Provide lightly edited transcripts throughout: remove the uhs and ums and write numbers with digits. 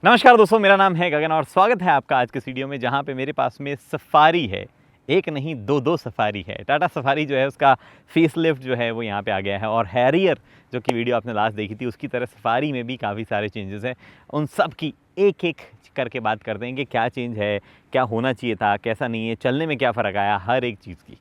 नमस्कार दोस्तों, मेरा नाम है गगन और स्वागत है आपका आज के वीडियो में, जहां पे मेरे पास में सफारी है। एक नहीं दो सफारी है। टाटा सफारी जो है उसका फेसलिफ्ट जो है वो यहाँ पे आ गया है और हैरियर जो कि वीडियो आपने लास्ट देखी थी उसकी तरह सफारी में भी काफ़ी सारे चेंजेस हैं। उन सब की एक एक करके बात करते हैं कि क्या चेंज है, क्या होना चाहिए था, कैसा नहीं है, चलने में क्या फ़र्क आया, हर एक चीज़ की।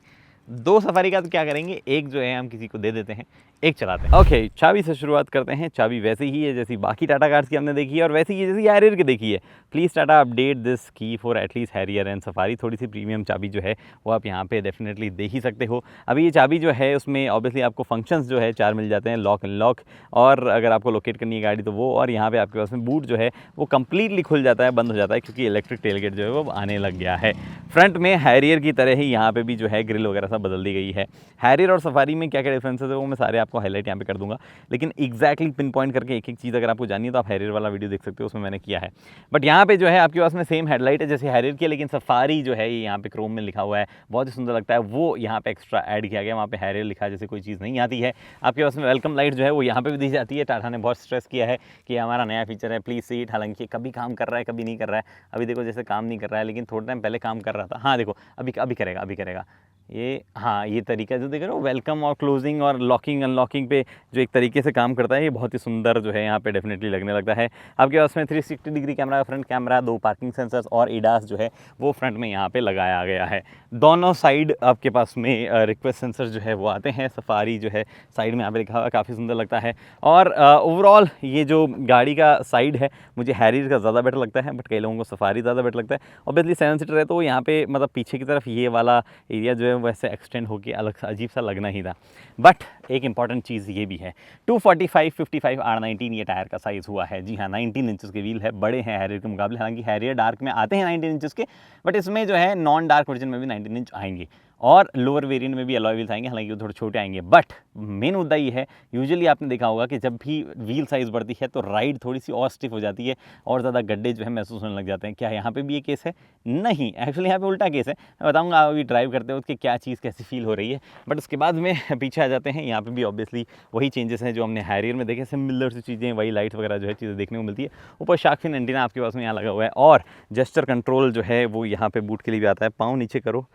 दो सफारी का तो क्या करेंगे, एक जो है हम किसी को दे देते हैं, एक चलाते हैं। ओके, चाबी से शुरुआत करते हैं। चाबी वैसे ही है जैसी बाकी टाटा कार्स की हमने देखी है और वैसे ही है जैसी हैरियर की देखी है। प्लीज़ टाटा अपडेट दिस की for at least Harrier and safari. थोड़ी सी प्रीमियम चाबी जो है वो आप यहाँ पे डेफिनेटली देख ही सकते हो। अभी ये चाबी जो है उसमें ऑब्वियसली आपको फंक्शंस जो है 4 मिल जाते हैं, लॉक अनलॉक, और अगर आपको लोकेट करनी है गाड़ी तो वो, और यहाँ पे आपके पास में बूट जो है वो कंप्लीटली खुल जाता है, बंद हो जाता है, क्योंकि इलेक्ट्रिक टेलगेट जो है वो आने लग गया है। फ्रंट में हैरियर की तरह ही यहाँ पे भी जो है ग्रिल वगैरह सब बदल दी गई है। हैरियर और सफारी में क्या क्या डिफरेंसेस है वो मैं सारे आपको हाईलाइट यहाँ पे कर दूंगा, लेकिन एग्जैक्टली पिन पॉइंट करके एक एक चीज़ अगर आपको जाननी है तो आप हैरियर वाला वीडियो देख सकते हो, उसमें मैंने किया है। बट यहाँ पे जो है आपके पास में सेम हेडलाइट है जैसे हैरियर की, लेकिन सफारी जो है ये यहाँ पे क्रोम में लिखा हुआ है, बहुत ही सुंदर लगता है, वो यहाँ पे एक्स्ट्रा ऐड किया गया। वहाँ पे हैरियर लिखा जैसे कोई चीज़ नहीं आती है। आपके पास में वेलकम लाइट जो है वो यहाँ पे भी दी जाती है। टाटा ने बहुत स्ट्रेस किया है कि हमारा नया फीचर है, प्लीज़ सी इट। हालांकि कभी काम कर रहा है, कभी नहीं कर रहा है। अभी देखो जैसे काम नहीं कर रहा है, लेकिन थोड़ा टाइम पहले काम कर रहा था। हाँ देखो, अभी अभी करेगा, अभी करेगा ये। हाँ, ये तरीका जो देख रहे हो, वेलकम और क्लोजिंग और लॉकिंग अनलॉकिंग पे जो एक तरीके से काम करता है, ये बहुत ही सुंदर जो है यहाँ पे डेफिनेटली लगने लगता है। आपके पास में 360 degree camera, front camera, 2 parking sensors और एडास जो है वो फ्रंट में यहाँ पे लगाया गया है। दोनों साइड आपके पास में रिक्वेस्ट सेंसर जो है वो आते हैं। सफारी जो है साइड में यहाँ पे लिखा हुआ है, काफ़ी सुंदर लगता है। और ओवरऑल ये जो गाड़ी का साइड है मुझे हैरियर का ज़्यादा बेटर लगता है, बट कई लोगों को सफारी ज़्यादा बेटर लगता है। ऑब्वियसली 7 सीटर है तो यहाँ पे मतलब पीछे की तरफ ये वाला एरिया जो है वैसे एक्सटेंड होकर अलग सा अजीब सा लगना ही था। बट एक इंपॉर्टेंट चीज़ ये भी है, 245/55 R19 ये टायर का साइज़ हुआ है। जी हाँ, 19 इंचज़ के व्हील है, बड़े हैं हैरियर के मुकाबले। हालांकि हैरियर डार्क में आते हैं 19 इंचज़ के, बट इसमें जो है नॉन डार्क वर्जन में भी 19 इंच आएंगे और लोअर वेरिएंट में भी अलॉय व्हील्स आएंगे, हालांकि वो थोड़े छोटे आएंगे। बट मेन मुद्दा ये है, यूजुअली आपने देखा होगा कि जब भी व्हील साइज़ बढ़ती है तो राइड थोड़ी सी और स्टिफ हो जाती है और ज़्यादा गड्ढे जो है महसूस होने लग जाते हैं। क्या यहाँ पे भी ये केस है? नहीं, एक्चुअली यहाँ पे उल्टा केस है। मैं बताऊँगा अभी ड्राइव करते हो कि क्या चीज़ कैसी फील हो रही है। बट उसके बाद में पीछे आ जाते हैं, यहाँ पे भी ऑब्वियसली वही चेंजेस हैं जो हमने हैरियर में देखे, सिमिलर सी चीज़ें, वही लाइट वगैरह जो है चीज़ें देखने को मिलती है। ऊपर शार्क फिन एंटीना आपके पास में यहाँ लगा हुआ है और जेस्चर कंट्रोल जो है वो यहाँ पे बूट के लिए भी आता है। पाँव नीचे करो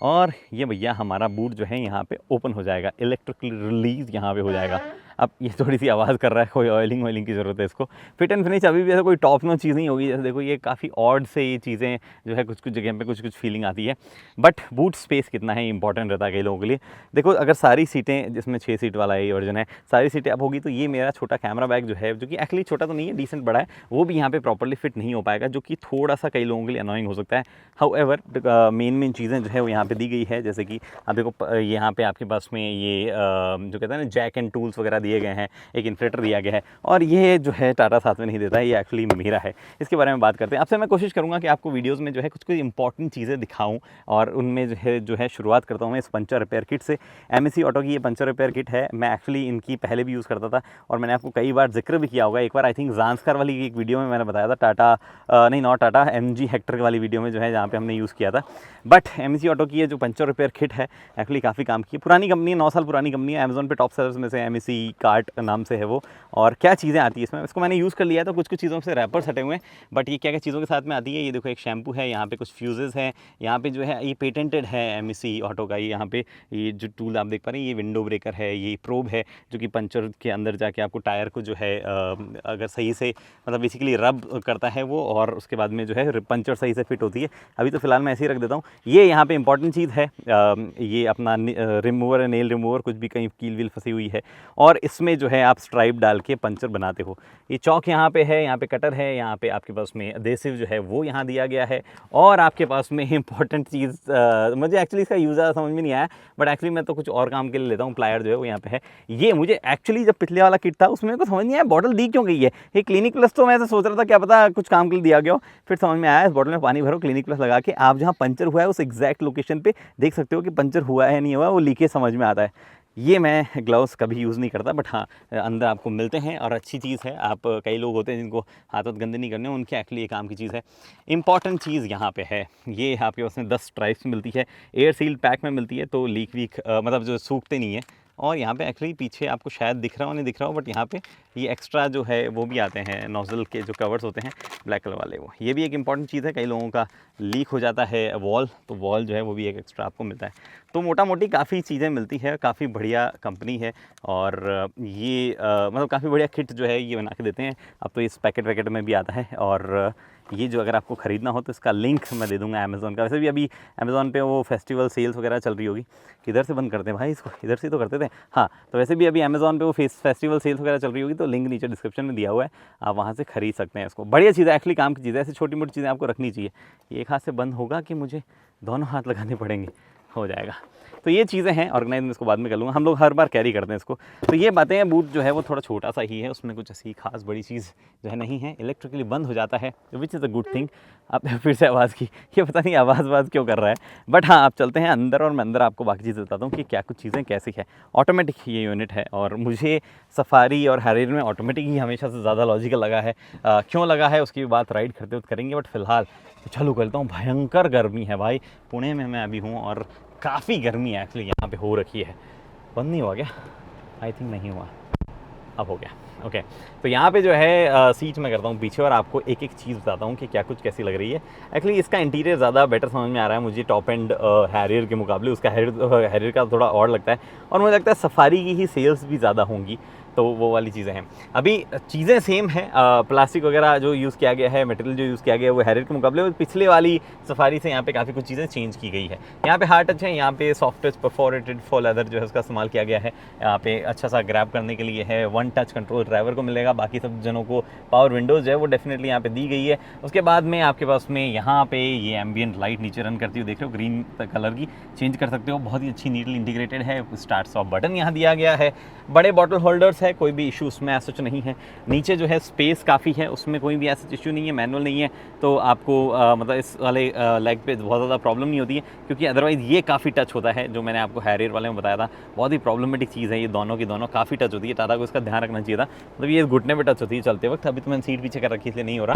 और ये भैया हमारा बूट जो है यहाँ पे ओपन हो जाएगा, इलेक्ट्रिकली रिलीज यहाँ पे हो जाएगा। अब ये थोड़ी सी आवाज़ कर रहा है, कोई ऑयलिंग की ज़रूरत है इसको। फिट एंड फिनिश अभी भी ऐसा कोई टॉप नॉच चीज़ नहीं होगी। जैसे देखो ये काफ़ी ऑड से ये चीज़ें जो है कुछ जगह पे कुछ फीलिंग आती है। बट बूट स्पेस कितना है इंपॉर्टेंट रहता है कई लोगों के लिए। देखो अगर सारी सीटें, जिसमें 6 सीट वाला ये वर्जन है, सारी सीटें अब होगी तो ये मेरा छोटा कैमरा बैग जो है, जो कि एक्चुअली छोटा तो नहीं है, डिसेंट बड़ा है, वो भी यहाँ पे प्रॉपर्ली फिट नहीं हो पाएगा, जो कि थोड़ा सा कई लोगों के लिए अनोइंग हो सकता है। हाउएवर मेन चीज़ें जो है वो यहाँ पे दी गई है। जैसे कि आप देखो यहाँ पे आपके पास में ये जो कहते हैं ना जैक एंड टूल्स वगैरह दिए गए हैं, एक इन्फ्लेटर दिया गया है, और ये जो है टाटा साथ में नहीं देता है, ये एक्चुअली मेरा है। इसके बारे में बात करते हैं। आपसे मैं कोशिश करूँगा कि आपको वीडियोज़ में जो है कुछ इंपॉर्टेंट चीज़ें दिखाऊँ, और उनमें जो है शुरुआत करता हूँ मैं इस पंचर रिपेयर किट से। एमएसी ऑटो की ये पंचर रिपेयर किट है। मैं एक्चुअली इनकी पहले भी यूज़ करता था और मैंने आपको कई बार जिक्र भी किया होगा। एक बार आई थिंक ज़ांस्कर वाली एक वीडियो में मैंने बताया था, टाटा नहीं नॉट टाटा, MG हेक्टर वाली वीडियो में जो है, जहाँ पे हमने यूज़ किया था। बट एमएसी ऑटो की ये जो पंचर रिपेयर किट है एक्चुअली काफ़ी काम की है। पुरानी कंपनी है, 9 साल पुरानी कंपनी है। अमेज़न पे टॉप सेलर्स में से एमएसी कार्ट नाम से है वो। और क्या चीज़ें आती है इसमें, इसको मैंने यूज़ कर लिया है तो कुछ चीज़ों से रैपर्स हटे हुए हैं। बट ये क्या क्या चीज़ों के साथ में आती है, ये देखो एक शैम्पू है, यहाँ पे कुछ फ्यूजेस हैं, यहाँ पे जो है ये पेटेंटेड है एमएसी ऑटो का। ये यहाँ पे ये जो टूल आप देख पा रहे हैं, ये विंडो ब्रेकर है, ये प्रोब है जो कि पंचर के अंदर जाके आपको टायर को जो है अगर सही से मतलब बेसिकली रब करता है वो, और उसके बाद में जो है पंचर सही से फिट होती है। अभी तो फिलहाल मैं ऐसे ही रख देता हूँ। ये यहाँ पे इंपॉर्टेंट चीज़ है, ये अपना रिमूवर है, नेल रिमूवर, कुछ भी कहीं कील वील फंसी हुई है, और इसमें जो है आप स्ट्राइप डाल के पंचर बनाते हो। ये चौक यहाँ पे है, यहाँ पे कटर है, यहाँ पे आपके पास में अडेसिव जो है वो यहाँ दिया गया है। और आपके पास में इंपॉर्टेंट चीज़, मुझे एक्चुअली इसका यूज़ ज़्यादा समझ में नहीं आया, बट एक्चुअली मैं तो कुछ और काम के लिए लेता हूँ। प्लायर जो है वो यहाँ पे है। ये मुझे एक्चुअली जब पिछले वाला किट था उसमें मेरे को समझ नहीं आया बॉटल दी क्यों गई है। ये क्लिनिक प्लस, तो मैं ऐसा सोच रहा था क्या पता कुछ काम के लिए दिया गया हो, फिर समझ में आया इस बॉटल में पानी भरो, क्लिनिक प्लस लगा के आप जहाँ पंचर हुआ है उस एग्जैक्ट लोकेशन पे देख सकते हो कि पंचर हुआ है नहीं हुआ, वो लीकेज समझ में आता है। ये मैं ग्लव्स कभी यूज़ नहीं करता, बट हाँ अंदर आपको मिलते हैं और अच्छी चीज़ है। आप कई लोग होते हैं जिनको हाथ गंदे नहीं करने, उनके एक्चुअली ये काम की चीज़ है। इंपॉर्टेंट चीज़ यहाँ पे है, ये आपके पास में 10 स्ट्राइप्स मिलती है, एयर सील्ड पैक में मिलती है, तो लीक वीक मतलब जो सूखते नहीं है। और यहाँ पे एक्चुअली पीछे आपको शायद दिख रहा हो नहीं दिख रहा हो, बट यहाँ पे ये एक्स्ट्रा जो है वो भी आते हैं, नोज़ल के जो कवर्स होते हैं ब्लैक कलर वाले, वो ये भी एक इंपॉर्टेंट चीज़ है। कई लोगों का लीक हो जाता है वॉल, तो वॉल जो है वो भी एक एक्स्ट्रा आपको मिलता है। तो मोटा मोटी काफ़ी चीज़ें मिलती है, काफ़ी बढ़िया कंपनी है, और ये मतलब काफ़ी बढ़िया किट जो है ये बना के देते हैं। अब तो इस पैकेट वैकेट में भी आता है, और ये जो अगर आपको ख़रीदना हो तो इसका लिंक मैं दे दूंगा अमेज़ॉन का। वैसे भी अभी अमेज़ॉन पे वो फेस्टिवल सेल्स वगैरह चल रही होगी। किधर से बंद करते हैं भाई इसको, इधर से तो करते थे। हाँ, तो वैसे भी अभी अमेज़ॉन पे वो फेस्टिवल सेल्स वगैरह चल रही होगी, तो लिंक नीचे डिस्क्रिप्शन में दिया हुआ है, आप वहाँ से खरीद सकते हैं इसको। बढ़िया चीज़ है, एक्चुअली काम की चीज़ है। ऐसी छोटी मोटी चीज़ें आपको रखनी चाहिए। ये एक हाथ से बंद होगा कि मुझे दोनों हाथ लगाने पड़ेंगे? हो जाएगा। तो ये चीज़ें हैं, ऑर्गेनाइज में इसको बाद में कर लूँगा। हम लोग हर बार कैरी करते हैं इसको। तो ये बातें हैं। बूट जो है वो थोड़ा छोटा सा ही है, उसमें कुछ ऐसी खास बड़ी चीज़ जो है नहीं है। इलेक्ट्रिकली बंद हो जाता है, which is a good thing. अब फिर से आवाज़ की, ये पता नहीं आवाज़ क्यों कर रहा है, बट हाँ आप चलते हैं अंदर, और मैं अंदर आपको बाकी चीज़ें बताता हूँ कि क्या कुछ चीज़ें कैसी है। ऑटोमेटिक ये यूनिट है, और मुझे सफारी और हैरियर में ऑटोमेटिक ही हमेशा से ज़्यादा लॉजिकल लगा है। क्यों लगा है उसकी बात राइड करते वक्त करेंगे, बट फिलहाल तो चालू करता हूँ। भयंकर गर्मी है भाई, पुणे में मैं अभी हूँ, और काफ़ी गर्मी है एक्चुअली यहाँ पे हो रखी है। बंद नहीं हुआ क्या? आई थिंक नहीं हुआ, अब हो गया। ओके, तो यहाँ पे जो है सीट में करता हूँ पीछे, और आपको एक एक चीज़ बताता हूँ कि क्या कुछ कैसी लग रही है। एक्चुअली इसका इंटीरियर ज़्यादा बेटर समझ में आ रहा है मुझे टॉप एंड हैरियर के मुकाबले। उसका हैरियर का थोड़ा और लगता है, और मुझे लगता है सफारी की ही सेल्स भी ज़्यादा होंगी, तो वो वाली चीज़ें हैं। अभी चीज़ें सेम हैं, प्लास्टिक वगैरह जो यूज़ किया गया है, मटेरियल जो यूज़ किया गया है वो हैरियर के मुकाबले, वो पिछले वाली सफारी से यहाँ पे काफ़ी कुछ चीज़ें चेंज की गई है। यहाँ पे हार्ड टच है, यहाँ पे soft touch perforated for leather जो है उसका इस्तेमाल किया गया है। यहाँ पे अच्छा सा ग्रैब करने के लिए है, वन टच कंट्रोल ड्राइवर को मिलेगा। बाकी सब जनों को पावर विंडोज़ जो है वो डेफिनेटली यहाँ पे दी गई है। उसके बाद में आपके पास में यहाँ पे ये एम्बियंट लाइट नीचे रन करती हो, देख रहे हो ग्रीन कलर की, चेंज कर सकते हो। बहुत ही अच्छी नीटली इंटीग्रेटेड है। स्टार्ट स्टॉप बटन यहाँ दिया गया है। बड़े बॉटल होल्डर्स है, कोई भी इशू उसमें ऐसा कुछ नहीं है। नीचे जो है स्पेस काफ़ी है, उसमें कोई भी ऐसा इशू नहीं है। मैनुअल नहीं है, तो आपको मतलब इस वाले लेग पे बहुत ज़्यादा प्रॉब्लम नहीं होती है, क्योंकि अदरवाइज़ ये काफ़ी टच होता है। जो मैंने आपको हैरियर वाले में बताया था, बहुत ही प्रॉब्लमेटिक चीज़ है ये, दोनों की दोनों काफ़ी टच होती है। टाटा को इसका ध्यान रखना चाहिए था, मतलब ये घुटने पे टच होती है चलते वक्त। अभी तो मैंने सीट पीछे कर रखी इसलिए नहीं हो रहा।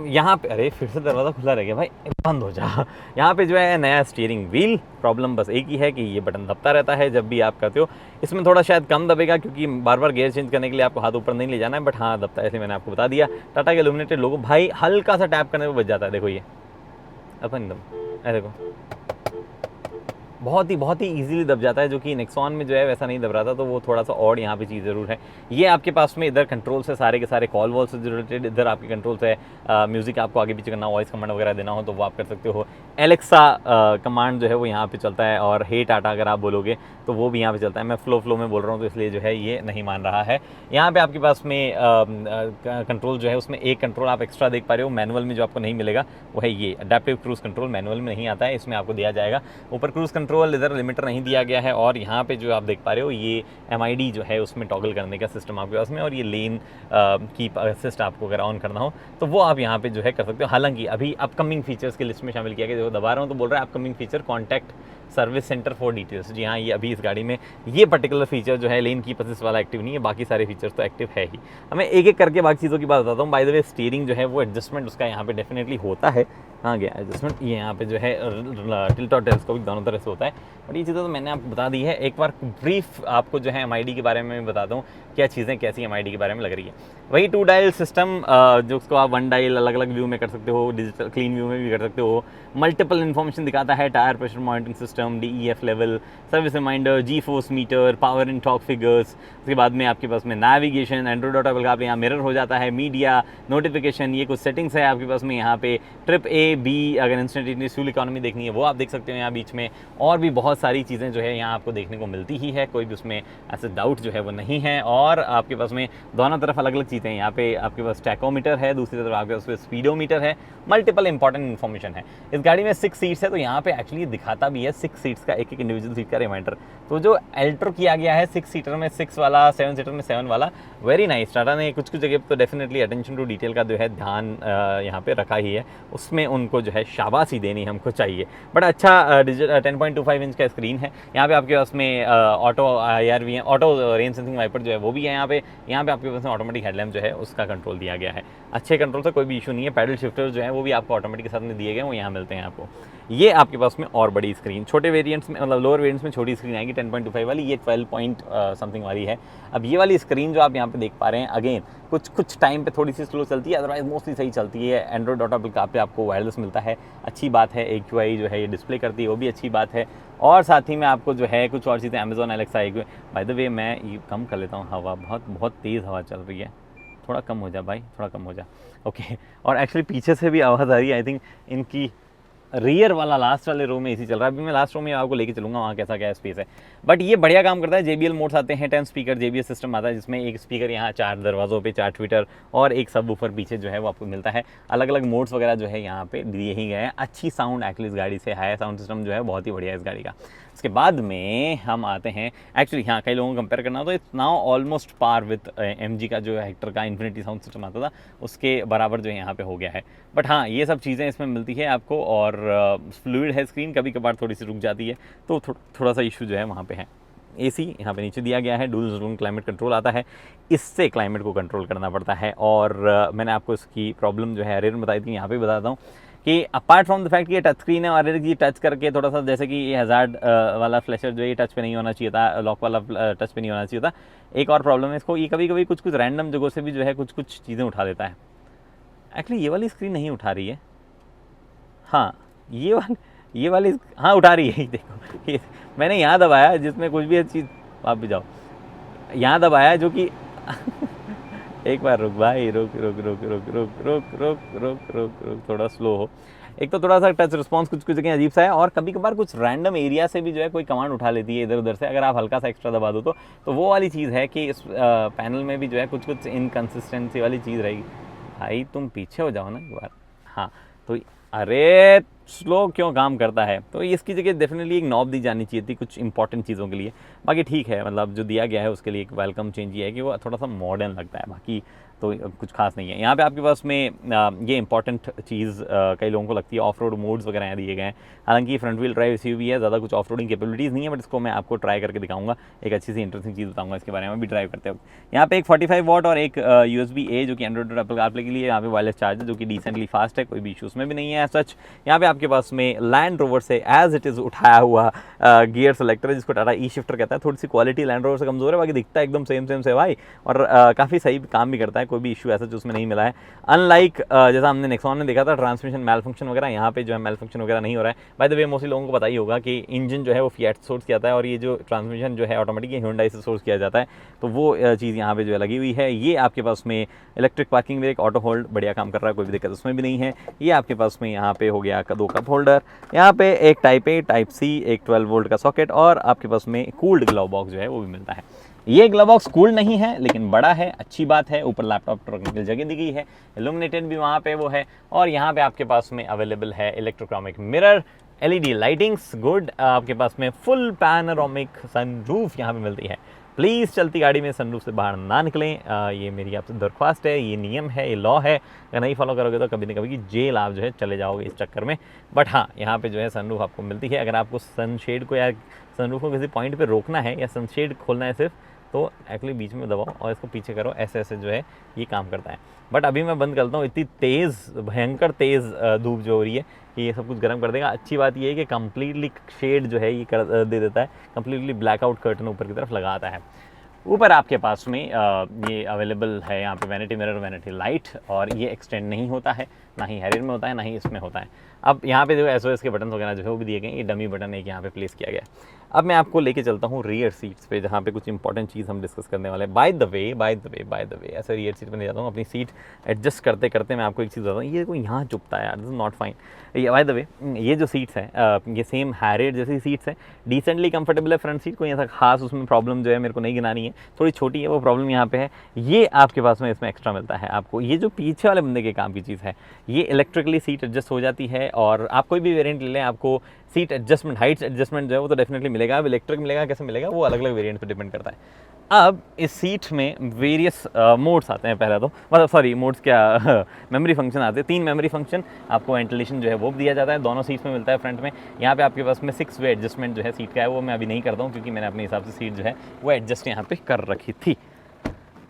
यहाँ पे अरे फिर से दरवाज़ा खुला रह गया भाई, बंद हो जा। यहाँ पे जो है नया स्टीयरिंग व्हील, प्रॉब्लम बस एक ही है कि ये बटन दबता रहता है जब भी आप करते हो। इसमें थोड़ा शायद कम दबेगा, क्योंकि बार बार गियर चेंज करने के लिए आपको हाथ ऊपर नहीं ले जाना है, बट हाँ दबता है, इसलिए मैंने आपको बता दिया। टाटा के इल्यूमिनेटेड लोगो भाई, हल्का सा टैप करने में बच जाता है। देखो ये अपन दम, देखो बहुत ही इजीली दब जाता है, जो कि नेक्सॉन में जो है वैसा नहीं दब रहा था। तो वो थोड़ा सा और यहाँ पे चीज़ ज़रूर है। ये आपके पास में इधर कंट्रोल से सारे के सारे कॉल वॉल से रिलेटेड, इधर आपके कंट्रोल से म्यूज़िक आपको आगे पीछे करना, वॉइस कमांड वगैरह देना हो तो वो आप कर सकते हो। एलेक्सा कमांड जो है वो यहाँ पे चलता है, और हे टाटा अगर आप बोलोगे तो वो भी यहाँ पे चलता है। मैं फ्लो में बोल रहा हूँ तो इसलिए जो है ये नहीं मान रहा है। यहाँ पे आपके पास में कंट्रोल जो है उसमें एक कंट्रोल आप एक्स्ट्रा देख पा रहे हो मैनुअल में, जो आपको नहीं मिलेगा वो है ये अडेप्टिव क्रूज़ कंट्रोल। मैनुअल में नहीं आता है, इसमें आपको दिया जाएगा। ऊपर क्रूज़ कंट्रोल, इधर लिमिटर नहीं दिया गया है। और यहाँ पे जो आप देख पा रहे हो ये MID जो है उसमें टॉगल करने का सिस्टम आपके पास में, और ये लेन कीप असिस्ट आपको अगर ऑन करना हो तो वो आप यहाँ पे जो है कर सकते हो। हालांकि अभी अपकमिंग फीचर्स की लिस्ट में शामिल किया गया, जो दबा रहा हूँ तो बोल रहा है upcoming feature contact service centre for details. जी हाँ, ये अभी इस गाड़ी में ये पर्टिकुलर फीचर जो है लेन कीप असिस्ट वाला एक्टिव नहीं है, बाकी सारे फीचर्स तो एक्टिव है ही। हमें एक एक करके बाकी चीज़ों की बात बताता हूँ। बाय द वे स्टीयरिंग जो है वो एडजस्टमेंट उसका यहाँ पे डेफिनेटली होता है। कहाँ गया एडजस्टमेंट, ये यहाँ पे जो है टिल्ट और टेलीस्कोपिक दोनों तरह से होता है। बट ये चीज़ें तो मैंने आपको बता दी है। एक बार ब्रीफ आपको जो है MID के बारे में बताता हूँ, क्या चीज़ें कैसी MID के बारे में लग रही है। वही 2 डायल सिस्टम, जो उसको आप 1 डायल अलग अलग व्यू में कर सकते हो, डिजिटल क्लीन व्यू में भी कर सकते हो। मल्टीपल इन्फॉर्मेशन दिखाता है, tyre pressure monitoring system, DEF level, service reminder, G force meter, power in torque figures. उसके बाद में आपके पास में नेविगेशन, एंड्रॉइड ऑटो का यहाँ मिरर हो जाता है, मीडिया नोटिफिकेशन, ये कुछ सेटिंग्स है आपके पास में। यहाँ पे ट्रिप A B अगर इंस्टेंटेनियस फ्यूल इकोनॉमी देखनी है वो आप देख सकते हो यहाँ बीच में। और भी बहुत सारी चीज़ें जो है यहाँ आपको देखने को मिलती ही है, कोई भी उसमें ऐसे डाउट जो है वो नहीं है। और आपके पास में दोनों तरफ अलग अलग चीज़ें हैं। यहाँ पे आपके पास टैकोमीटर है, दूसरी तरफ आपके पास स्पीडोमीटर है, मल्टीपल इंपॉर्टेंट इन्फॉर्मेशन है। इस गाड़ी में 6 सीट्स है, तो यहाँ पे एक्चुअली दिखाता भी है 6 सीट्स का, एक इंडिविजुअल सीट का रिमाइंडर। तो जो एल्ट्रो किया गया है 6 सीटर में 6 वाला, 7 सीटर में 7 वाला, वेरी नाइस। टाटा ने कुछ जगह तो डेफिनेटली अटेंशन टू डिटेल का जो है ध्यान यहाँ पे रखा ही है, उसमें उनको जो है शाबाशी देनी हमको चाहिए। बट अच्छा डिजिटल 10.25 इंच का स्क्रीन है। यहाँ पे आपके पास में ऑटो IR भी है, ऑटो रेन सेंसिंग वाइपर जो है वो भी है। यहाँ पे आपके पास में ऑटोमेटिक हेडलैम्प जो है उसका कंट्रोल दिया गया है। अच्छे कंट्रोल से कोई भी इशू नहीं है। पैडल शिफ्टर जो है वो भी आपको ऑटोमेटिक के साथ में दिए गए, वो यहाँ मिलते हैं आपको। ये आपके पास में और बड़ी स्क्रीन, छोटे वेरिएंट्स में मतलब लोअर वेरिएंट्स में छोटी स्क्रीन आएगी 10.25 वाली, ये 12 पॉइंट समथिंग वाली है। अब ये वाली स्क्रीन जो आप यहाँ पे देख पा रहे हैं, अगेन कुछ टाइम पे थोड़ी सी स्लो चलती है, अदरवाइज मोस्टली सही चलती है। एंड्रॉइड ऑटो पे आपको वायरलेस मिलता है, अच्छी बात है। AQI जो है ये डिस्प्ले करती है, वो भी अच्छी बात है। और साथ ही में आपको जो है कुछ और चीज़ें अमेजॉन एलेक्सा आएगी। बाय द वे मैं ये कम कर लेता हूँ, हवा बहुत तेज़ हवा चल रही है, थोड़ा कम हो जा भाई, थोड़ा कम हो जा। ओके, और एक्चुअली पीछे से भी आवाज़ आ रही है, आई थिंक इनकी रियर वाला लास्ट वाले रो में एसी चल रहा है। अभी मैं लास्ट रो में आपको लेके चलूँगा, वहाँ कैसा क्या स्पेस है। बट ये बढ़िया काम करता है। JBL मोड्स आते हैं, 10 स्पीकर JBL सिस्टम आता है, जिसमें एक स्पीकर यहाँ 4 दरवाज़ों पे, 4 ट्विटर और एक सब वूफर पीछे जो है वो आपको मिलता है। अलग अलग मोड्स वगैरह जो है यहाँ पे दिए ही गए हैं। अच्छी साउंड एक्चुअली इस गाड़ी से, हाई साउंड सिस्टम जो है बहुत ही बढ़िया है इस गाड़ी का। उसके बाद में हम आते हैं, एक्चुअली हाँ कई लोगों को कंपेयर करना हो तो it's now almost par with MG का जो हेक्टर का इन्फिनिटी साउंड सिस्टम आता था, उसके बराबर जो है यहाँ पे हो गया है। बट हाँ, ये सब चीज़ें इसमें मिलती है आपको, और फ्लूइड है स्क्रीन, कभी कभार थोड़ी सी रुक जाती है, तो थोड़ा सा इशू जो है वहाँ पे है। AC यहाँ पे नीचे दिया गया है, डुअल जोन क्लाइमेट कंट्रोल आता है, इससे क्लाइमेट को कंट्रोल करना पड़ता है। और मैंने आपको इसकी प्रॉब्लम जो है एरर बताई थी, यहाँ पे बताता हूँ कि अपार्ट फ्रॉम द फैक्ट कि ये टच स्क्रीन है और ये टच करके थोड़ा सा, जैसे कि ये हज़ार्ड वाला फ्लैशर जो है ये टच पे नहीं होना चाहिए था, लॉक वाला टच पे नहीं होना चाहिए था। एक और प्रॉब्लम है इसको, ये कभी कभी कुछ रैंडम जगहों से भी जो है कुछ चीज़ें उठा देता है। एक्चुअली ये वाली स्क्रीन नहीं उठा रही है, हाँ ये वाली हाँ उठा रही है। देखो ये मैंने यहाँ दबाया जिसमें कुछ भी चीज़, आप भी जाओ, यहाँ दबाया जो कि एक बार रुक भाई, रुक, थोड़ा स्लो हो। एक तो थोड़ा सा टच रिस्पॉन्स कुछ जगह अजीब सा है, और कभी कभार कुछ रैंडम एरिया से भी जो है कोई कमांड उठा लेती है इधर उधर से, अगर आप हल्का सा एक्स्ट्रा दबा दो तो वो वाली चीज़ है कि इस पैनल में भी जो है कुछ इनकन्सिस्टेंसी वाली चीज़ रहेगी। भाई तुम पीछे हो जाओ ना एक बार। हाँ तो अरे स्लो क्यों काम करता है, तो इसकी जगह डेफिनेटली एक नॉब दी जानी चाहिए थी कुछ इंपॉर्टेंट चीज़ों के लिए। बाकी ठीक है, मतलब जो दिया गया है उसके लिए एक वेलकम चेंज ये है कि वो थोड़ा सा मॉडर्न लगता है, बाकी तो कुछ खास नहीं है। यहाँ पे आपके पास में ये इंपॉर्टेंट चीज़ कई लोगों को लगती है, ऑफ रोड मोड्स वगैरह दिए गए हैं। हालांकि फ्रंट व्हील ड्राइव SUV है, ज़्यादा कुछ ऑफ रोडिंग कैपेबिलिटीज़ नहीं है, बट इसको मैं आपको ट्राई करके दिखाऊंगा, एक अच्छी सी इंटरेस्टिंग चीज़ बताऊंगा इसके बारे में भी ड्राइव करते वक्त। यहाँ पे एक 45 वॉट और एक USB-A जो कि एंड्रॉइड और एप्पल कारप्ले के लिए, यहाँ पे वायरलेस चार्जर जो कि डिसेंटली फास्ट है, कोई भी इशू उसमें भी नहीं है सच। यहाँ पे आपके पास में लैंड रोवर से एज इट इज़ उठाया हुआ गियर सेलेक्टर है, जिसको टाटा E-शिफ्टर कहता है। थोड़ी सी क्वालिटी लैंड रोवर से कमज़ोर है, बाकी दिखता है एकदम सेम से भाई, और काफ़ी सही काम भी करता है, कोई भी इशू ऐसा जो उसमें नहीं मिला है। अनलाइक जैसा हमने नेक्सॉन में देखा था ट्रांसमिशन मेल फंक्शन वगैरह, यहाँ पे जो है मेल फंक्शन वगैरह नहीं हो रहा है। बाय द वे मोस्टली लोगों को पता ही होगा कि इंजन जो है वो फिएट सोर्स किया जाता है, और ये जो ट्रांसमिशन जो है ऑटोमेटिक Hyundai से सोर्स किया जाता है, तो वो चीज़ यहाँ पे जो है लगी हुई है। ये आपके पास में electric parking brake, auto hold बढ़िया काम कर रहा है, कोई भी दिक्कत उसमें भी नहीं है। ये आपके पास में यहाँ पे हो गया 2 कप होल्डर, यहाँ पे एक टाइप A टाइप C, एक 12 वोल्ट का सॉकेट, और आपके पास में कूल्ड ग्लव बॉक्स जो है वो भी मिलता है। ये ग्लव बॉक्स कूल नहीं है लेकिन बड़ा है, अच्छी बात है। ऊपर लैपटॉप रखने की जगह दी गई है, इल्यूमिनेटेड भी वहाँ पे वो है, और यहाँ पे आपके पास में अवेलेबल है electrochromic mirror, LED lightings, good. आपके पास में फुल पैनोरामिक सनरूफ यहाँ पे मिलती है। प्लीज़ चलती गाड़ी में सनरूफ से बाहर ना निकलें, ये मेरी आपसे दरख्वास्त है, ये नियम है, ये लॉ है। अगर नहीं फॉलो करोगे तो कभी ना कभी जेल आप जो है चले जाओगे इस चक्कर में। बट हाँ, यहाँ पे जो है सनरूफ आपको मिलती है। अगर आपको सनशेड को या सनरूफ को किसी पॉइंट पे रोकना है या सनशेड खोलना है सिर्फ, तो एक्चुअली बीच में दबाओ और इसको पीछे करो, ऐसे जो है ये काम करता है। बट अभी मैं बंद करता हूँ, इतनी तेज़ भयंकर तेज़ धूप जो हो रही है कि ये सब कुछ गर्म कर देगा। अच्छी बात ये है कि कम्प्लीटली शेड जो है ये कर दे देता है, कम्प्लीटली ब्लैकआउट कर्टन ऊपर की तरफ लगाता है। ऊपर आपके पास में ये अवेलेबल है यहाँ पे वैनिटी मिरर, वैनिटी लाइट, और ये एक्सटेंड नहीं होता है, ना ही हैरियर में होता है, ना ही इसमें होता है। अब यहाँ पे जो SOS के बटन वगैरह जो है वो भी दिए गए हैं, ये डमी बटन एक यहाँ पे प्लेस किया गया है। अब मैं आपको लेके चलता हूँ रियर सीट्स पे, जहाँ पे कुछ इंपॉर्टेंट चीज़ हम डिस्कस करने वाले हैं। बाय द वे ऐसे रियर सीट पे नहीं जाता हूँ, अपनी सीट एडजस्ट करते करते मैं आपको एक चीज़ बताता हूँ, ये कोई यहाँ चुपता है यार, दिस इज नॉट फाइन। ये बाय द वे ये जो सीट्स हैं ये सेम हैरियर जैसी सीट्स हैं, डिसेंटली कंफर्टेबल है फ्रंट सीट, कोई ऐसा खास उसमें प्रॉब्लम जो है मेरे को नहीं गिनानी है, थोड़ी छोटी है वो प्रॉब्लम यहाँ पे है। ये आपके पास में इसमें एक्स्ट्रा मिलता है आपको, ये जो पीछे वाले बंदे के काम की चीज़ है, ये इलेक्ट्रिकली सीट एडजस्ट हो जाती है, और आप कोई भी वेरिएंट ले लें आपको सीट एडजस्टमेंट, हाइट्स एडजस्टमेंट जो है वो तो डेफिनेटली मिलेगा। अब इलेक्ट्रिक मिलेगा कैसे मिलेगा, वो अलग अलग वेरिएंट पे डिपेंड करता है। अब इस सीट में वेरियस मोड्स आते हैं, पहला तो मतलब सॉरी मोड्स क्या मेमोरी फंक्शन आते हैं, 3 मेमोरी फंक्शन आपको, वेंटिलेशन जो है वो दिया जाता है, दोनों सीट्स में मिलता है फ्रंट में। यहाँ पे आपके पास में 6 वे एडजस्टमेंट जो है सीट का है, वो मैं अभी नहीं करता हूँ क्योंकि मैंने अपने हिसाब से सीट जो है वो एडजस्ट यहाँ पे कर रखी थी।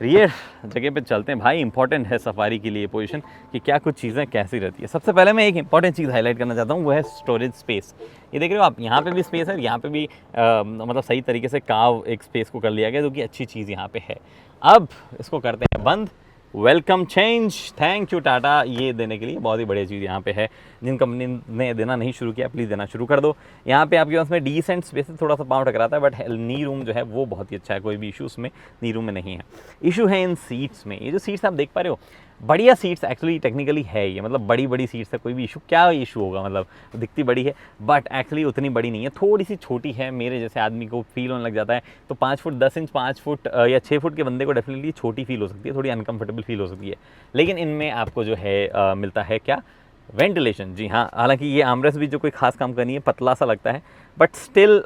रियर जगह पे चलते हैं भाई। इंपॉर्टेंट है सफारी के लिए पोजीशन कि क्या कुछ चीज़ें कैसी रहती है। सबसे पहले मैं एक इंपॉर्टेंट चीज़ हाईलाइट करना चाहता हूँ, वो है स्टोरेज स्पेस। ये देख रहे हो आप, यहाँ पे भी स्पेस है, यहाँ पे भी मतलब सही तरीके से काव एक स्पेस को कर लिया गया, जो कि अच्छी चीज़ यहाँ पे है। अब इसको करते हैं बंद। Welcome change, thank you Tata ये देने के लिए, बहुत ही बढ़िया चीज़ यहाँ पे है। जिन कंपनी ने देना नहीं शुरू किया प्लीज़ देना शुरू कर दो। यहाँ पे आपके पास में डिसेंट स्पेस है, थोड़ा सा पाँव टकराता है, बट नी रूम जो है वो बहुत ही अच्छा है, कोई भी इशू उसमें नी रूम में नहीं है। इशू है इन सीट्स में। ये जो सीट्स आप देख पा रहे हो, बढ़िया सीट्स एक्चुअली टेक्निकली है ये, मतलब बड़ी बड़ी सीट्स है, कोई भी इशू क्या इशू होगा, मतलब दिखती बड़ी है बट एक्चुअली उतनी बड़ी नहीं है, थोड़ी सी छोटी है। मेरे जैसे आदमी को फील होने लग जाता है तो 5 फुट 10 इंच 5 फुट या 6 फुट के बंदे को डेफिनेटली छोटी फील हो सकती है, थोड़ी अनकंफर्टेबल फील हो सकती है। लेकिन इनमें आपको जो है मिलता है क्या, वेंटिलेशन। जी हाँ, हालांकि ये आर्मरेस्ट भी जो कोई खास काम करनी है, पतला सा लगता है, बट स्टिल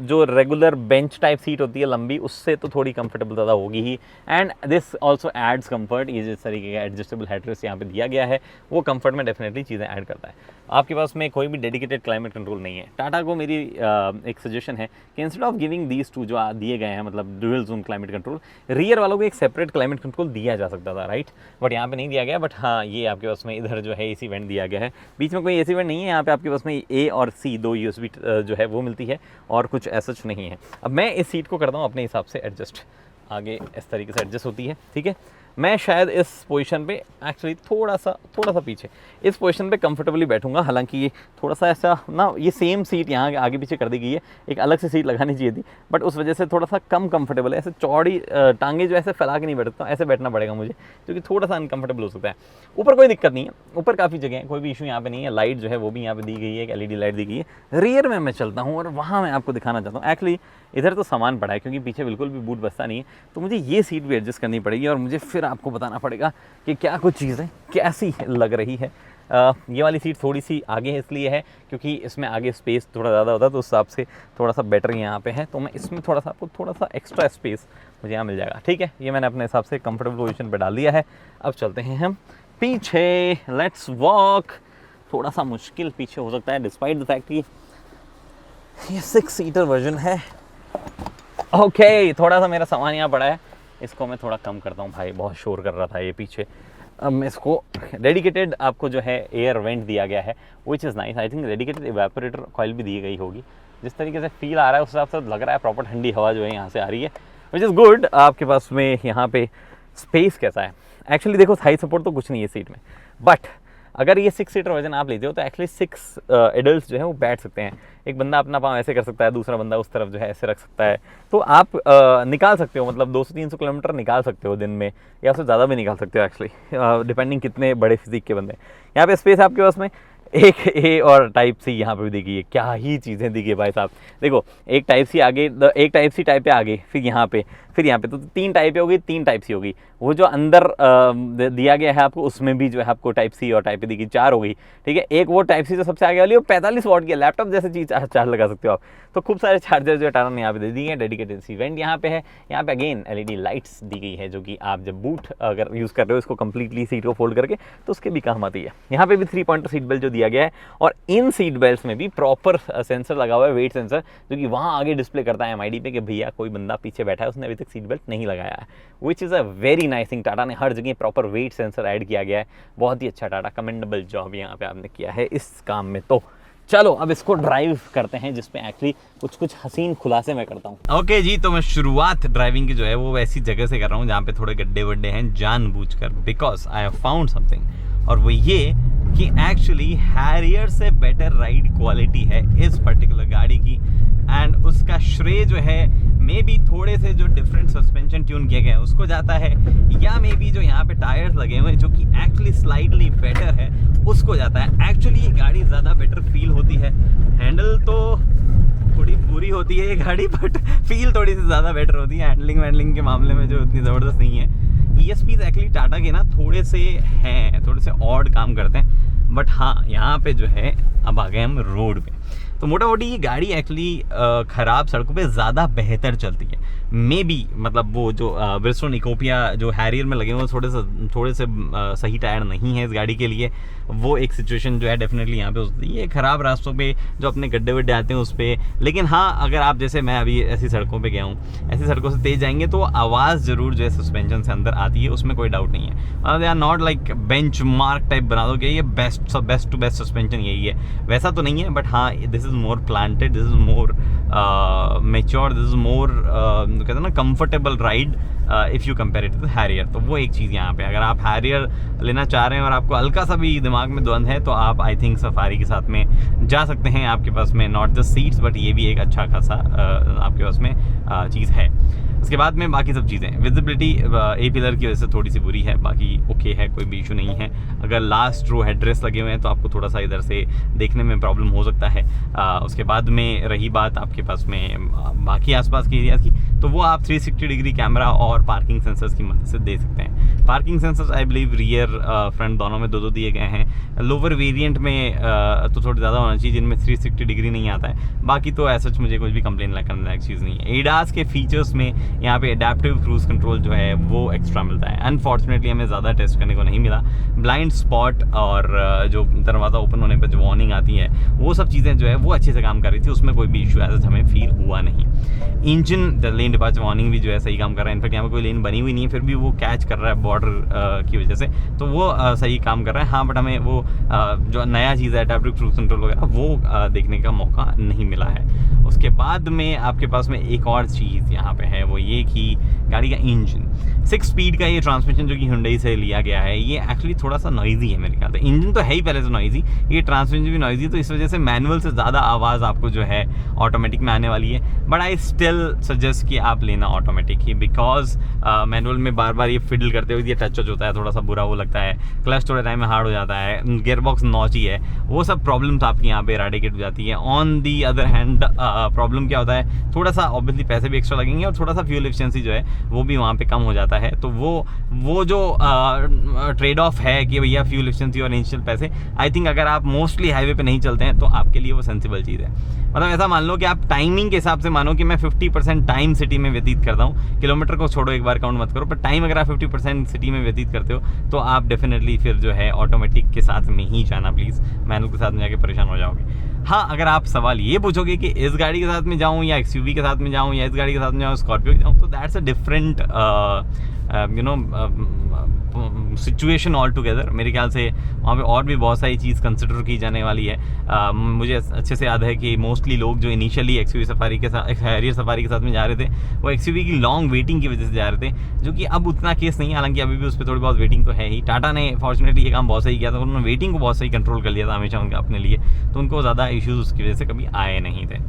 जो रेगुलर बेंच टाइप सीट होती है लंबी, उससे तो थोड़ी कंफर्टेबल ज़्यादा होगी ही। And this also adds comfort. ये जिस तरीके का एडजस्टेबल हेडरेस्ट यहाँ पे दिया गया है वो कंफर्ट में डेफिनेटली चीज़ें ऐड करता है। आपके पास में कोई भी डेडिकेटेड क्लाइमेट कंट्रोल नहीं है। टाटा को मेरी एक सजेशन है कि instead of giving these two जो दिए गए हैं, मतलब dual zone climate control, rear वालों को एक सेपरेट क्लाइमेट कंट्रोल दिया जा सकता था, राइट, बट यहाँ पे नहीं दिया गया। बट हाँ, ये आपके पास में इधर जो है एसी वेंट दिया गया है, बीच में कोई एसी वेंट नहीं है। यहाँ पे आपके पास में ए और सी 2 USB जो है वो मिलती है, और कुछ ऐसा नहीं है। अब मैं इस सीट को करता हूँ अपने हिसाब से एडजस्ट, आगे इस तरीके से एडजस्ट होती है, ठीक है। मैं शायद इस पोजीशन पे एक्चुअली थोड़ा सा पीछे इस पोजीशन पे कंफर्टेबली बैठूंगा। हालांकि ये थोड़ा सा ऐसा ना, ये सेम सीट यहाँ आगे पीछे कर दी गई है, एक अलग से सीट लगानी चाहिए थी, बट उस वजह से थोड़ा सा कम कंफर्टेबल है। ऐसे चौड़ी टांगे जो ऐसे फैला के नहीं बैठता, ऐसे बैठना पड़ेगा मुझे, क्योंकि थोड़ा सा अनकंफर्टेबल हो सकता है। ऊपर कोई दिक्कत नहीं है, ऊपर काफ़ी जगह है, कोई भी इशू यहाँ पे नहीं है। लाइट जो है वो भी यहाँ पे दी गई है, एक LED लाइट दी गई है। रियर में मैं चलता हूँ और वहाँ मैं आपको दिखाना चाहता हूँ। एक्चुअली इधर तो सामान पड़ा है, क्योंकि पीछे बिल्कुल भी बूट बसता नहीं है, तो मुझे ये सीट भी एडजस्ट करनी पड़ेगी और मुझे फिर आपको बताना पड़ेगा कि क्या कुछ चीज़ें कैसी लग रही है। ये वाली सीट थोड़ी सी आगे है, इसलिए है क्योंकि इसमें आगे स्पेस थोड़ा ज़्यादा होता है, तो उस हिसाब से थोड़ा सा बेटर यहाँ पे है, तो मैं इसमें थोड़ा सा आपको थोड़ा सा एक्स्ट्रा स्पेस मुझे यहाँ मिल जाएगा, ठीक है। ये मैंने अपने हिसाब से कंफर्टेबल पोजीशन पे डाल दिया है। अब चलते हैं हम पीछे, लेट्स वॉक। थोड़ा सा मुश्किल पीछे हो सकता है, डिस्पाइट द फैक्ट कि ये 6 सीटर वर्जन है। ओके, थोड़ा सा मेरा सामान यहाँ पड़ा है, इसको मैं थोड़ा कम करता हूँ भाई, बहुत शोर कर रहा था ये पीछे। अब मैं इसको डेडिकेटेड आपको जो है एयर वेंट दिया गया है, which is nice. I think dedicated evaporator coil भी दी गई होगी। जिस तरीके से फील आ रहा है उस हिसाब से लग रहा है प्रॉपर ठंडी हवा जो है यहाँ से आ रही है, विच इज़ गुड। आपके पास में यहाँ पे स्पेस कैसा है, एक्चुअली देखो थाई सपोर्ट तो कुछ नहीं है सीट में, बट अगर ये 6 सीटर वर्जन आप लेते हो तो एक्चुअली 6 एडल्ट जो है वो बैठ सकते हैं। एक बंदा अपना पाँव ऐसे कर सकता है, दूसरा बंदा उस तरफ जो है ऐसे रख सकता है, तो आप निकाल सकते हो, मतलब 200-300 किलोमीटर निकाल सकते हो दिन में, या उससे ज़्यादा भी निकाल सकते हो एक्चुअली, डिपेंडिंग कितने बड़े फिजिक के बंदे। यहाँ पे स्पेस आपके पास में एक ए और टाइप सी यहाँ पे भी दी गई है। क्या ही चीज़ें दी गई भाई साहब, देखो एक टाइप सी आगे, एक टाइप सी टाइप पे आगे, फिर यहाँ पे तो 3 टाइप हो गई, 3 टाइप सी होगी। वो जो अंदर दिया गया है आपको, उसमें भी जो है आपको टाइप सी और टाइप दी गई, 4 हो गई, ठीक है। एक वो टाइप सी जो सबसे आगे वाली वो 45 वॉट की लैपटॉप जैसी चीज़ चार्ज लगा सकते हो आप। तो खूब सारे चार्जर जो टाटा ने यहाँ पे दे दिए हैं। डेडिकेटेड सी वेंट यहाँ पे है। यहाँ पे अगेन LED लाइट्स दी गई है, जो कि आप जब बूट अगर यूज़ कर रहे हो इसको कंप्लीटली सीट को फोल्ड करके, तो उसके भी काम आती है। यहाँ पे भी 3 पॉइंटर सीट बेल्ट जो दिया गया है, और इन सीट बेल्ट में भी प्रॉपर सेंसर लगा हुआ है, वेट सेंसर, जो कि वहाँ आगे डिस्प्ले करता है MID पे कि भैया कोई बंदा पीछे बैठा है, उसने अभी तक सीट बेल्ट नहीं लगाया है, which is a very nice thing. Tata ने हर जगह प्रॉपर वेट सेंसर ऐड किया गया है, बहुत ही अच्छा टाटा कमेंडेबल जॉब यहाँ पे आपने किया है इस काम में। तो चलो अब इसको ड्राइव करते हैं, जिसमें एक्चुअली कुछ हसीन खुलासे मैं करता हूँ। ओके जी, तो मैं शुरुआत ड्राइविंग की जो है वो वैसी जगह से कर रहा हूँ जहाँ पे थोड़े गड्ढे वड्ढे हैं, जानबूझकर, because I have found something, और वो ये कि एक्चुअली हैरियर से बेटर राइड क्वालिटी है इस पर्टिकुलर गाड़ी की, एंड उसका श्रेय जो है मे बी थोड़े से जो डिफरेंट सस्पेंशन ट्यून किए गए हैं उसको जाता है, या मे बी जो यहाँ पे टायर्स लगे हुए हैं जो कि एक्चुअली स्लाइडली बेटर है उसको जाता है। एक्चुअली ये गाड़ी ज़्यादा बेटर फील होती है, हैंडल तो थोड़ी बुरी होती है ये गाड़ी, बट फील थोड़ी सी ज़्यादा बेटर होती है हैंडलिंग वैंडलिंग के मामले में, जो इतनी ज़बरदस्त नहीं है। ESPs एक्चुअली टाटा के ना थोड़े से हैं, थोड़े से ऑड काम करते हैं, बट हाँ यहाँ पे जो है अब आ गए हम रोड पे। तो मोटा मोटी ये गाड़ी एक्चुअली ख़राब सड़कों पे ज़्यादा बेहतर चलती है। मे बी मतलब वो जो ब्रिजस्टोन इकोपिया जो हैरियर में लगे हुए थोड़े से सही टायर नहीं है इस गाड़ी के लिए, वो एक सिचुएशन जो है डेफिनेटली यहाँ पे होती है ख़राब रास्तों पे जो अपने गड्ढे वड्ढे आते हैं उस पर। लेकिन हाँ, अगर आप जैसे मैं अभी ऐसी सड़कों पे गया हूँ, ऐसी सड़कों से तेज जाएंगे तो आवाज़ ज़रूर जो है सस्पेंशन से अंदर आती है, उसमें कोई डाउट नहीं है। They are not like benchmark type बना दो कि ये बेस्ट टू बेस्ट सस्पेंशन यही है, वैसा तो नहीं है। बट हाँ, this is more planted, this is more mature, this is more कहते हैं ना comfortable ride if you compare it to Harrier. तो वो एक चीज़ यहाँ पे, अगर आप हैरियर लेना चाह रहे हैं और आपको हल्का सा भी दिमाग में द्वंद है तो आप आई थिंक सफारी के साथ में जा सकते हैं। आपके पास में नॉट जस्ट सीट्स बट ये भी एक अच्छा खासा आपके पास में चीज़ है। उसके बाद में बाकी सब चीज़ें, विजिबिलिटी ए पिलर की वजह से थोड़ी सी बुरी है, बाकी ओके है, कोई भी इशू नहीं है। अगर लास्ट रो हेडरेस्ट लगे हुए हैं तो आपको थोड़ा सा इधर से देखने में प्रॉब्लम हो सकता है। उसके बाद में रही बात आपके पास में बाकी आसपास के एरिया की, तो वो आप 360 डिग्री कैमरा और पार्किंग सेंसर्स की मदद से दे सकते हैं। Parking sensors I believe rear front दोनों में दो दिए गए हैं। लोअर वेरिएंट में तो थोड़ी ज़्यादा होना चाहिए जिनमें 360 डिग्री नहीं आता है। बाकी तो ऐसा मुझे कुछ भी कंप्लेन करने लायक चीज़ नहीं है। एडास के फीचर्स में यहाँ पे एडेप्टिव क्रूज कंट्रोल जो है वो एक्स्ट्रा मिलता है। अनफॉर्चुनेटली हमें ज़्यादा टेस्ट करने को नहीं मिला। ब्लाइंड स्पॉट और जो दरवाज़ा ओपन होने पर जो वार्निंग आती है वो सब चीज़ें जो है वो अच्छे से काम कर रही थी, उसमें कोई भी इशू ऐसा हमें फील हुआ नहीं। इंजन लेन डिपार्चर वार्निंग भी जो है सही काम कर रहा है। इनफैक्ट यहाँ पर कोई लेन बनी हुई नहीं है फिर भी वो कैच कर रहा है बॉर्डर की वजह से, तो वो सही काम कर रहा है। हाँ, बट हमें वो जो नया चीज़ है एडेप्टिव क्रूज कंट्रोल वगैरह वो देखने का मौका नहीं मिला है। उसके बाद में आपके पास में एक और चीज़ यहाँ पे है, वो ये कि गाड़ी का इंजन 6 स्पीड का ये ट्रांसमिशन जो कि हुंडई से लिया गया है, ये एक्चुअली थोड़ा सा नॉइजी है मेरे ख्याल से। इंजन तो है ही पहले से नॉइजी, ये ट्रांसमिशन भी नॉइजी, तो इस वजह से मैनुअल से ज़्यादा आवाज़ आपको जो है ऑटोमेटिक में आने वाली है। बट आई स्टिल सजेस्ट कि आप लेना ऑटोमेटिक ही, बिकॉज मैनुअल में बार बार ये फिडल करते हुए ये टच होता है, थोड़ा सा बुरा वो लगता है। क्लच थोड़े टाइम में हार्ड हो जाता है, गियर बॉक्स नॉची है, वो सब प्रॉब्लम्स आपकी यहाँ पे इराडिकेट हो जाती है। On the other hand problem क्या होता है, थोड़ा सा ऑब्वियसली पैसे भी एक्स्ट्रा लगेंगे और थोड़ा सा फ्यूल एफिशिएंसी जो है वो भी वहाँ पे कम हो जाता है। तो वो जो ट्रेड ऑफ है कि भैया फ्यूल एफिशिएंसी और इनिशियल पैसे, आई थिंक अगर आप मोस्टली हाईवे पे नहीं चलते हैं तो आपके लिए वो सेंसिबल चीज़ है। मतलब ऐसा मान लो कि आप टाइमिंग के हिसाब से मानो कि मैं 50% टाइम सिटी में व्यतीत करता हूँ, किलोमीटर को छोड़ो एक बार काउंट मत करो, पर टाइम अगर आप 50% सिटी में व्यतीत करते हो तो आप डेफिनेटली फिर जो है ऑटोमेटिक के साथ में ही जाना, प्लीज़ मैनुअल के साथ में जाके परेशान हो जाओगे। हाँ, अगर आप सवाल ये पूछोगे कि इस गाड़ी के साथ में जाऊँ या एक्सयूवी के साथ में जाऊँ या इस गाड़ी के साथ में जाऊँ स्कॉर्पियो के जाऊँ, तो that's a different situation all together. मेरे ख्याल से वहाँ पे और भी बहुत सारी चीज़ कंसिडर की जाने वाली है। मुझे अच्छे से याद है कि मोस्टली लोग जो इनिशियली एक्सयूवी सफारी के साथ हैरियर सफारी के साथ में जा रहे थे वो एक्सयूवी की लॉन्ग वेटिंग की वजह से जा रहे थे, जो कि अब उतना केस नहीं है। हालांकि अभी भी उस पर थोड़ी बहुत वेटिंग तो है ही। टाटा ने फॉर्चुनेटली ये काम बहुत सही किया था, उन्होंने वेटिंग को बहुत सही कंट्रोल कर लिया था हमेशा उनके अपने लिए, तो उनको ज़्यादा इश्यूज़ उसकी वजह से कभी आए नहीं थे।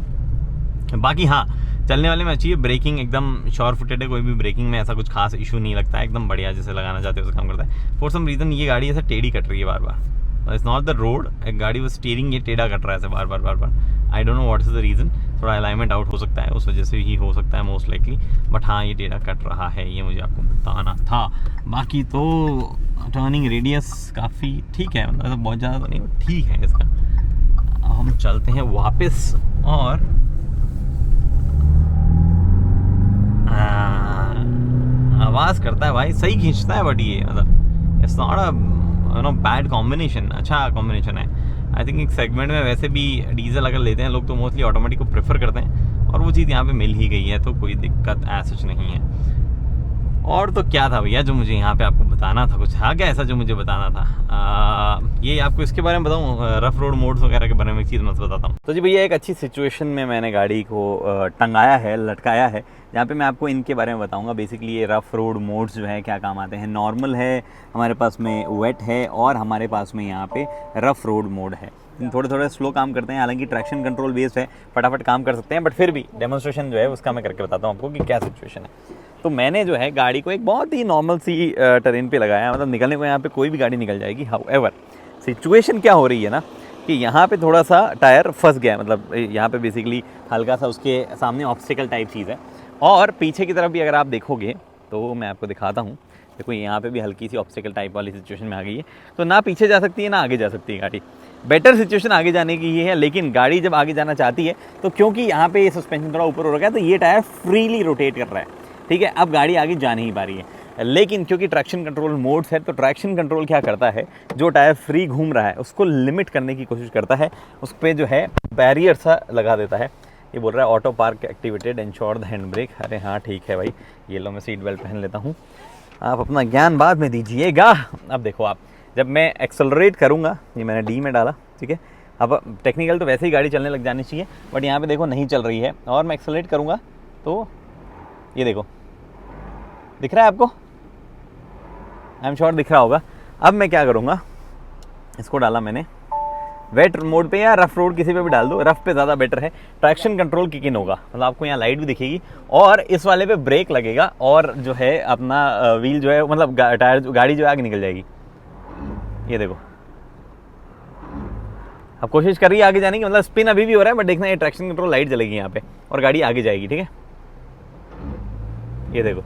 बाकी हाँ, चलने वाले में अच्छी है, ब्रेकिंग एकदम श्योर फुटेड है, कोई भी ब्रेकिंग में ऐसा कुछ खास इशू नहीं लगता है, एकदम बढ़िया जैसे लगाना चाहते हो उसे काम करता है। फॉर सम रीज़न ये गाड़ी ऐसे टेढ़ी कट रही है बार बार, इट्स नॉट द रोड, एक गाड़ी वो स्टीयरिंग ये टेढ़ा कट रहा है ऐसे बार बार। I don't know what is the reason, थोड़ा अलाइनमेंट आउट हो सकता है, उस वजह से ही हो सकता है मोस्ट लाइकली। बट हाँ, ये टेढ़ा कट रहा है, ये मुझे आपको बताना था। बाकी तो टर्निंग रेडियस काफ़ी ठीक है, मतलब बहुत ज़्यादा तो नहीं, ठीक है इसका। हम चलते हैं वापस और आवाज़ करता है भाई, सही खींचता है, बट ये मतलब it's not a bad combination, अच्छा कॉम्बिनेशन है। आई थिंक एक सेगमेंट में वैसे भी डीजल अगर लेते हैं लोग तो मोस्टली ऑटोमेटिक को प्रेफर करते हैं, और वो चीज़ यहाँ पे मिल ही गई है, तो कोई दिक्कत ऐसा नहीं है। और तो क्या था भैया जो मुझे यहाँ पे आपको बताना था, कुछ था क्या ऐसा जो मुझे बताना था? ये आपको इसके बारे में बताऊँ, रफ रोड मोड्स वगैरह के बारे में एक चीज़ मैं बताता हूँ। तो जी भैया, एक अच्छी सिचुएशन में मैंने गाड़ी को टंगाया है, लटकाया है, जहाँ पे मैं आपको इनके बारे में बताऊंगा। बेसिकली ये रफ रोड मोड्स जो है क्या काम आते हैं। नॉर्मल है, हमारे पास में वेट है, और हमारे पास में यहाँ पे रफ रोड मोड है। थोड़े स्लो काम करते हैं, हालांकि ट्रैक्शन कंट्रोल बेस्ड है, फटाफट काम कर सकते हैं, बट फिर भी डेमोन्स्ट्रेशन जो है उसका मैं करके बताता हूँ आपको कि क्या सिचुएशन है। तो मैंने जो है गाड़ी को एक बहुत ही नॉर्मल सी टेरेन पे लगाया, मतलब निकलने को यहाँ पे कोई भी गाड़ी निकल जाएगी। हाउएवर सिचुएशन क्या हो रही है ना कि यहाँ पे थोड़ा सा टायर फंस गया है, मतलब यहाँ पे बेसिकली हल्का सा उसके सामने ऑब्स्टिकल टाइप चीज़ है। और पीछे की तरफ भी अगर आप देखोगे तो मैं आपको दिखाता हूँ, देखो यहाँ पे भी हल्की सी ऑब्स्टिकल टाइप वाली सिचुएशन में आ गई है, तो ना पीछे जा सकती है ना आगे जा सकती है गाड़ी। बेटर सिचुएशन आगे जाने की ही है, लेकिन गाड़ी जब आगे जाना चाहती है तो क्योंकि यहाँ पे ये सस्पेंशन थोड़ा ऊपर हो रखा है तो ये टायर फ्रीली रोटेट कर रहा है, ठीक है। अब गाड़ी आगे जा नहीं पा रही है, लेकिन क्योंकि ट्रैक्शन कंट्रोल मोड्स है तो ट्रैक्शन कंट्रोल क्या करता है, जो टायर फ्री घूम रहा है उसको लिमिट करने की कोशिश करता है, उस पर जो है बैरियर सा लगा देता है। ये बोल रहा है auto park activated, ensure the hand brake. अरे हाँ ठीक है भाई, ये लो मैं सीट बेल्ट पहन लेता हूँ, आप अपना ज्ञान बाद में दीजिएगा। अब देखो आप, जब मैं एक्सेलरेट करूँगा, ये मैंने डी में डाला, ठीक है। अब टेक्निकल तो वैसे ही गाड़ी चलने लग जानी चाहिए, बट यहाँ पे देखो नहीं चल रही है, और मैं एक्सेलरेट करूँगा तो ये देखो, दिख रहा है आपको, आई एम श्योर दिख रहा होगा। अब मैं क्या करूँगा, इसको डाला मैंने वेट मोड पे या रफ रोड किसी पे भी डाल दो, रफ पे ज़्यादा बेटर है। ट्रैक्शन कंट्रोल किक इन होगा, मतलब आपको यहाँ लाइट भी दिखेगी और इस वाले पे ब्रेक लगेगा और जो है अपना व्हील जो है, मतलब टायर गाड़ी जो है आगे निकल जाएगी। ये देखो, अब कोशिश कर रही है आगे जाने की, मतलब स्पिन अभी भी हो रहा है, बट देखना ये ट्रैक्शन कंट्रोल लाइट जलेगी यहाँ पे और गाड़ी आगे जाएगी, ठीक है। ये देखो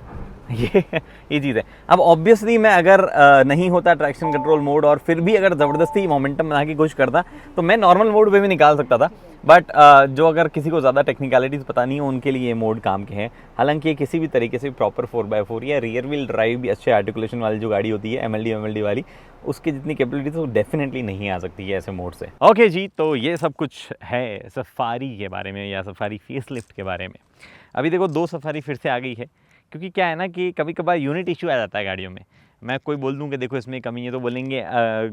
ये चीज़ है। अब ऑब्वियसली मैं अगर नहीं होता ट्रैक्शन कंट्रोल मोड और फिर भी अगर ज़बरदस्ती मोमेंटम बना की कोशिश करता तो मैं नॉर्मल मोड पे भी निकाल सकता था, बट जो अगर किसी को ज़्यादा टेक्निकलिटीज़ पता नहीं हो उनके लिए ये मोड काम के हैं। हालांकि ये किसी भी तरीके से प्रॉपर 4x4 या रियर व्हील ड्राइव भी अच्छे आर्टिकुलेशन वाली जो गाड़ी होती है MLD वाली, उसकी जितनी कैपेबिलिटी तो डेफिनेटली नहीं आ सकती है ऐसे मोड से। ओके जी, तो ये सब कुछ है सफारी के बारे में या सफारी फेसलिफ्ट के बारे में। अभी देखो 2 सफारी फिर से आ गई है, क्योंकि क्या है ना कि कभी कभार यूनिट इशू आ जाता है गाड़ियों में। मैं कोई बोल दूं कि देखो इसमें कमी है तो बोलेंगे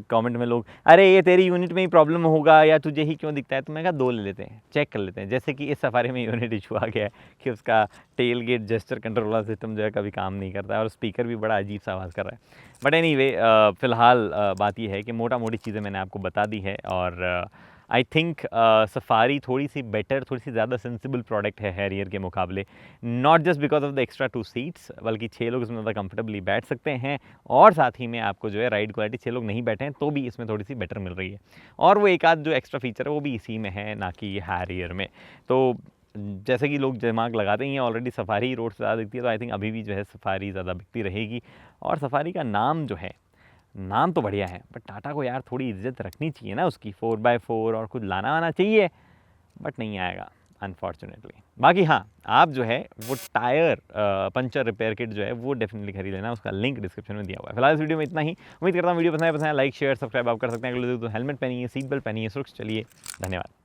कमेंट में लोग, अरे ये तेरी यूनिट में ही प्रॉब्लम होगा या तुझे ही क्यों दिखता है। तो मैं कहा 2 ले लेते हैं, चेक कर लेते हैं। जैसे कि इस सफारी में यूनिट इशू आ गया है कि उसका टेल गेट जेस्चर कंट्रोल वाला सिस्टम जो है कभी काम नहीं करता है और स्पीकर भी बड़ा अजीब सा आवाज़ कर रहा है। बट एनीवे फ़िलहाल बात ये है कि मोटा मोटी चीज़ें मैंने आपको बता दी है और आई थिंक सफारी थोड़ी सी बेटर, थोड़ी सी ज़्यादा सेंसिबल प्रोडक्ट है हैरियर के मुकाबले, not just because of the extra 2 seats, बल्कि 6 लोग इसमें ज़्यादा कंफर्टेबली बैठ सकते हैं और साथ ही में आपको जो है राइड क्वालिटी 6 लोग नहीं बैठे हैं तो भी इसमें थोड़ी सी बेटर मिल रही है। और वो एक आध जो एक्स्ट्रा फीचर है वो भी इसी में है, ना कि हैरियर में। तो जैसे कि लोग दिमाग लगाते ही हैं ऑलरेडी सफारी रोड से ज़्यादा दिखती है, तो आई थिंक अभी भी जो है सफारी ज़्यादा बिकती रहेगी। और सफारी का नाम जो है, नाम तो बढ़िया है, बट टाटा को यार थोड़ी इज्जत रखनी चाहिए ना उसकी, 4x4 और कुछ लाना वाना चाहिए, बट नहीं आएगा अनफॉर्चुनेटली। बाकी हाँ, आप जो है वो टायर पंचर रिपेयर किट जो है वो डेफिनेटली खरीद लेना, उसका लिंक डिस्क्रिप्शन में दिया हुआ है। फिलहाल इस वीडियो में इतना ही, उम्मीद करता हूँ वीडियो पसंद है, लाइक शेयर सब्सक्राइब आप कर सकते हैं। अगले तो हेलमेट पहनिए, सीट बेल्ट पहनिए, सुरक्षित चलिए। धन्यवाद।